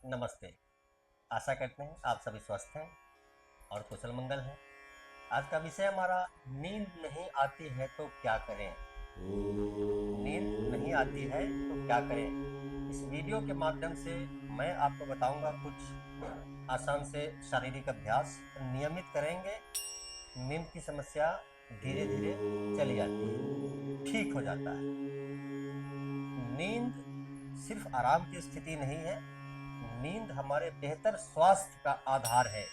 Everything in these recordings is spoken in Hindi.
नमस्ते। आशा करते हैं आप सभी स्वस्थ हैं और कुशल मंगल हैं। आज का विषय हमारा नींद नहीं आती है तो क्या करें। नींद नहीं आती है तो क्या करें। इस वीडियो के माध्यम से मैं आपको बताऊंगा कुछ आसान से शारीरिक अभ्यास। नियमित करेंगे, नींद की समस्या धीरे धीरे चली जाती है, ठीक हो जाता है। नींद सिर्फ आराम की स्थिति नहीं है, नींद हमारे बेहतर स्वास्थ्य का आधार है,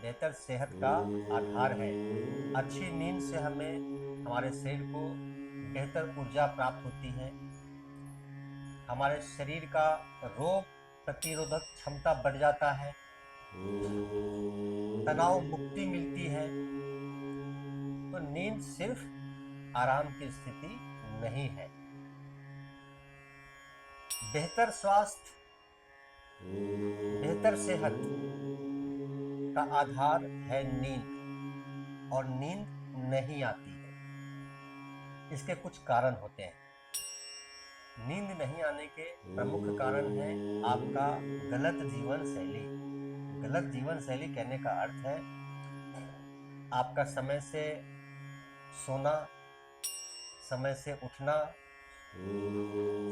बेहतर सेहत का आधार है। अच्छी नींद से हमें हमारे शरीर को बेहतर ऊर्जा प्राप्त होती है, हमारे शरीर का रोग प्रतिरोधक क्षमता बढ़ जाता है, तनाव मुक्ति मिलती है। तो नींद सिर्फ आराम की स्थिति नहीं है। बेहतर स्वास्थ्य, बेहतर सेहत का आधार है नींद, और नींद नहीं आती है। इसके कुछ कारण होते हैं। नींद नहीं आने के प्रमुख कारण है आपका गलत जीवन शैली। गलत जीवन शैली कहने का अर्थ है आपका समय से सोना, समय से उठना,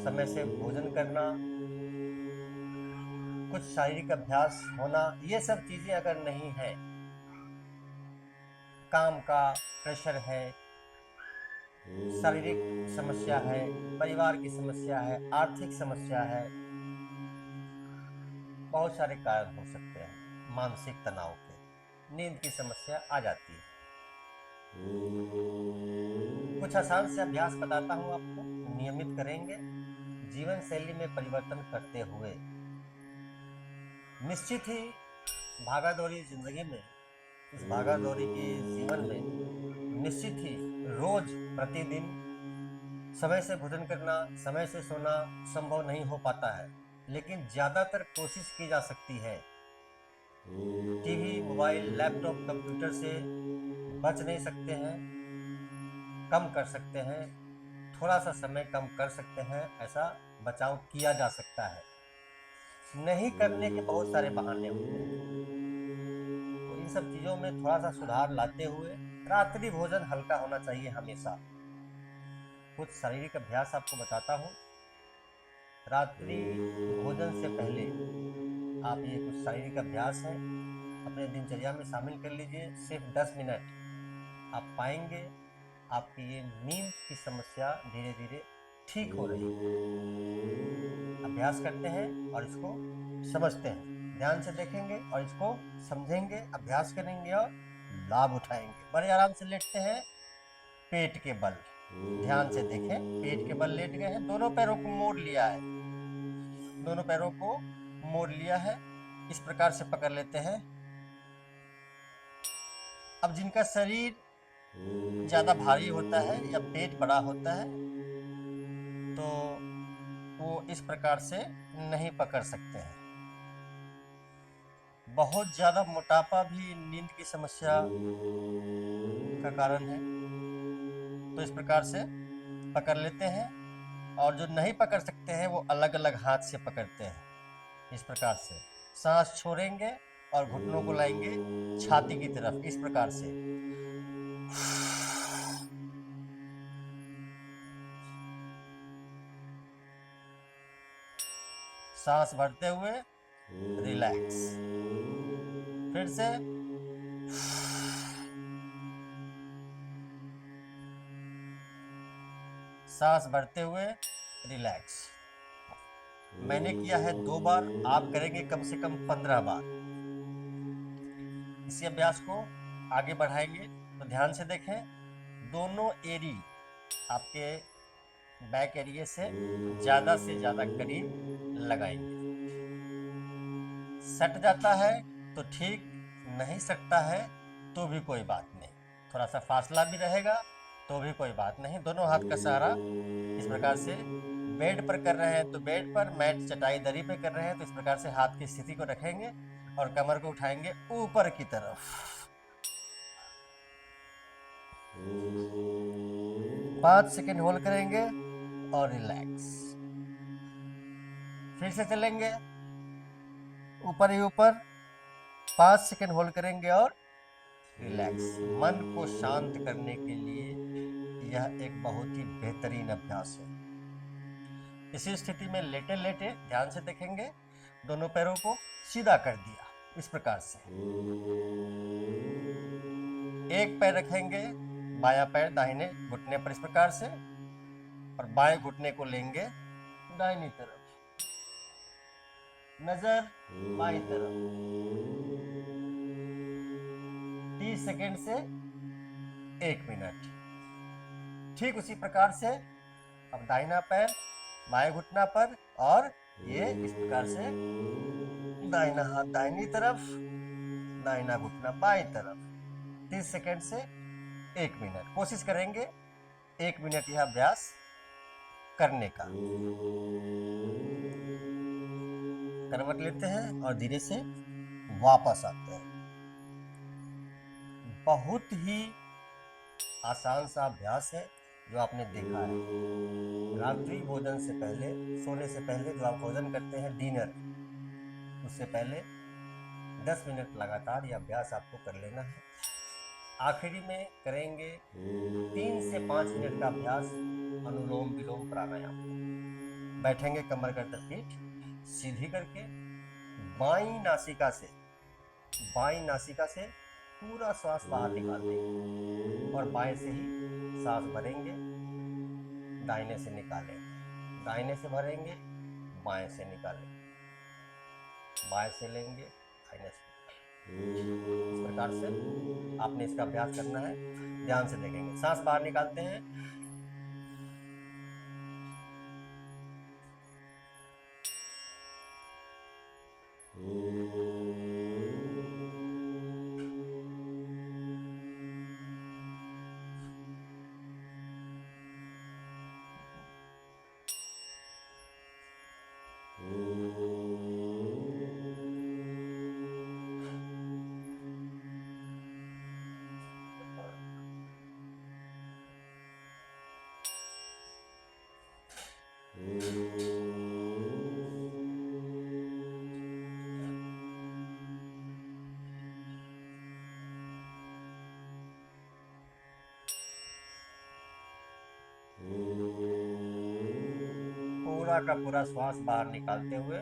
समय से भोजन करना, कुछ शारीरिक अभ्यास होना, ये सब चीजें अगर नहीं है, काम का प्रेशर है, शारीरिक समस्या है, परिवार की समस्या है, आर्थिक समस्या है, बहुत सारे कारण हो सकते हैं। मानसिक तनाव के नींद की समस्या आ जाती है। कुछ आसान से अभ्यास बताता हूँ आपको, नियमित करेंगे, जीवन शैली में परिवर्तन करते हुए। निश्चित ही भागा दौड़ी जिंदगी में, इस भागा दौड़ी के जीवन में निश्चित ही रोज प्रतिदिन समय से भोजन करना, समय से सोना संभव नहीं हो पाता है, लेकिन ज्यादातर कोशिश की जा सकती है। टीवी, मोबाइल, लैपटॉप, कंप्यूटर से बच नहीं सकते हैं, कम कर सकते हैं, थोड़ा सा समय कम कर सकते हैं, ऐसा बचाव किया जा सकता है। नहीं करने के बहुत सारे बहाने होते हैं, तो इन सब चीजों में थोड़ा सा सुधार लाते हुए रात्रि भोजन हल्का होना चाहिए हमेशा। कुछ शारीरिक अभ्यास आपको बताता हूँ। रात्रि भोजन से पहले आप ये कुछ शारीरिक अभ्यास है अपने दिनचर्या में शामिल कर लीजिए। सिर्फ 10 मिनट आप पाएंगे आपकी ये नींद की समस्या धीरे धीरे ठीक हो रही है। अभ्यास करते हैं और इसको समझते हैं, ध्यान से देखेंगे और इसको समझेंगे, अभ्यास करेंगे और लाभ उठाएंगे। बड़े आराम से लेटते हैं, पेट के बल, ध्यान से देखें, पेट के बल लेट गए हैं, दोनों पैरों को मोड़ लिया है, दोनों पैरों को मोड़ लिया है, इस प्रकार से पकड़ लेते हैं। अब जिनका शरीर ज्यादा भारी होता है या पेट बड़ा होता है तो वो इस प्रकार से नहीं पकड़ सकते हैं। बहुत ज्यादा मोटापा भी नींद की समस्या का कारण है, तो इस प्रकार से पकड़ लेते हैं। और जो नहीं पकड़ सकते हैं वो अलग अलग हाथ से पकड़ते हैं, इस प्रकार से सांस छोड़ेंगे और घुटनों को लाएंगे छाती की तरफ, इस प्रकार से। सांस भरते हुए रिलैक्स, फिर से सांस भरते हुए रिलैक्स। मैंने किया है 2 बार, आप करेंगे कम से कम 15 बार। इसी अभ्यास को आगे बढ़ाएंगे तो ध्यान से देखें, दोनों एरी आपके बैक एरिया से ज्यादा करीब लगाएंगे। सट जाता है तो ठीक, नहीं सटता है तो भी कोई बात नहीं, थोड़ा सा फासला भी रहेगा तो भी कोई बात नहीं। दोनों हाथ का सहारा इस प्रकार से, बेड पर कर रहे हैं तो बेड पर, मैट चटाई दरी पे कर रहे हैं तो इस प्रकार से हाथ की स्थिति को रखेंगे और कमर को उठाएंगे ऊपर की तरफ। 5 सेकेंड होल्ड करेंगे और रिलैक्स। फिर से चलेंगे, ऊपर ही ऊपर 5 सेकंड होल्ड करेंगे और रिलैक्स। मन को शांत करने के लिए यह एक बहुत ही बेहतरीन अभ्यास है। इसी स्थिति में लेटे लेटे ध्यान से देखेंगे, दोनों पैरों को सीधा कर दिया इस प्रकार से। एक पैर रखेंगे बायां पैर दाहिने घुटने पर इस प्रकार से, और बाएं घुटने को लेंगे दाहिनी तरफ, नजर बाईं तरफ। 30 सेकंड से 1 मिनट। ठीक उसी प्रकार से अब दाहिना पैर बाएं घुटना पर, और ये इस प्रकार से दाहिना हाथ दाहिनी तरफ, दाहिना घुटना बाईं तरफ। 30 सेकंड से 1 मिनट कोशिश करेंगे 1 मिनट यह अभ्यास करने का। करवट लेते हैं और धीरे से वापस आते हैं। बहुत ही आसान सा अभ्यास है जो आपने देखा है। रात्रि भोजन से पहले, सोने से पहले जो आप भोजन करते हैं डिनर, उससे पहले 10 मिनट लगातार यह अभ्यास आपको कर लेना है। आखिरी में करेंगे 3 से 5 मिनट का अभ्यास अनुलोम विलोम प्राणायाम। बैठेंगे कमर गर्दन पीठ सीधी करके, बाईं नासिका से पूरा श्वास बाहर निकाल देंगे और बाएं से ही सांस भरेंगे, दाहिने से निकालेंगे, दाहिने से भरेंगे, बाएं से निकालेंगे, बाएं से लेंगे, दाहिने से। इस प्रकार से आपने इसका अभ्यास करना है। ध्यान से देखेंगे, सांस बाहर निकालते हैं, पूरा का पूरा श्वास बाहर निकालते हुए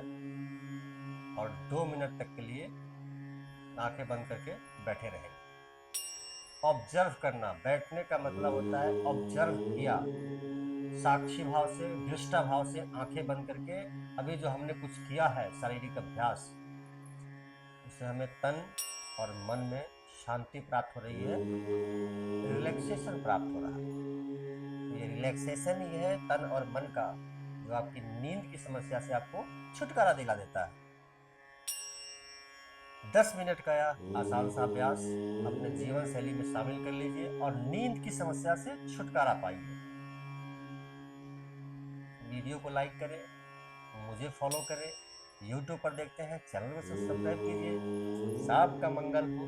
और 2 मिनट तक के लिए आंखें बंद करके बैठे रहेंगे। ऑब्जर्व करना, बैठने का मतलब होता है ऑब्जर्व किया, साक्षी भाव से, दृष्टा भाव से आंखें बंद करके अभी जो हमने कुछ किया है शारीरिक अभ्यास, उससे हमें तन और मन में शांति प्राप्त हो रही है, रिलैक्सेशन प्राप्त हो रहा है। ये रिलैक्सेशन ही है तन और मन का, जो आपकी नींद की समस्या से आपको छुटकारा दिला देता है। 10 मिनट का यह आसान सा अभ्यास अपने जीवन शैली में शामिल कर लीजिए और नींद की समस्या से छुटकारा पाइए। वीडियो को लाइक करें, मुझे फॉलो करें, YouTube पर देखते हैं चैनल को सब्सक्राइब कीजिए। सबका मंगल हो।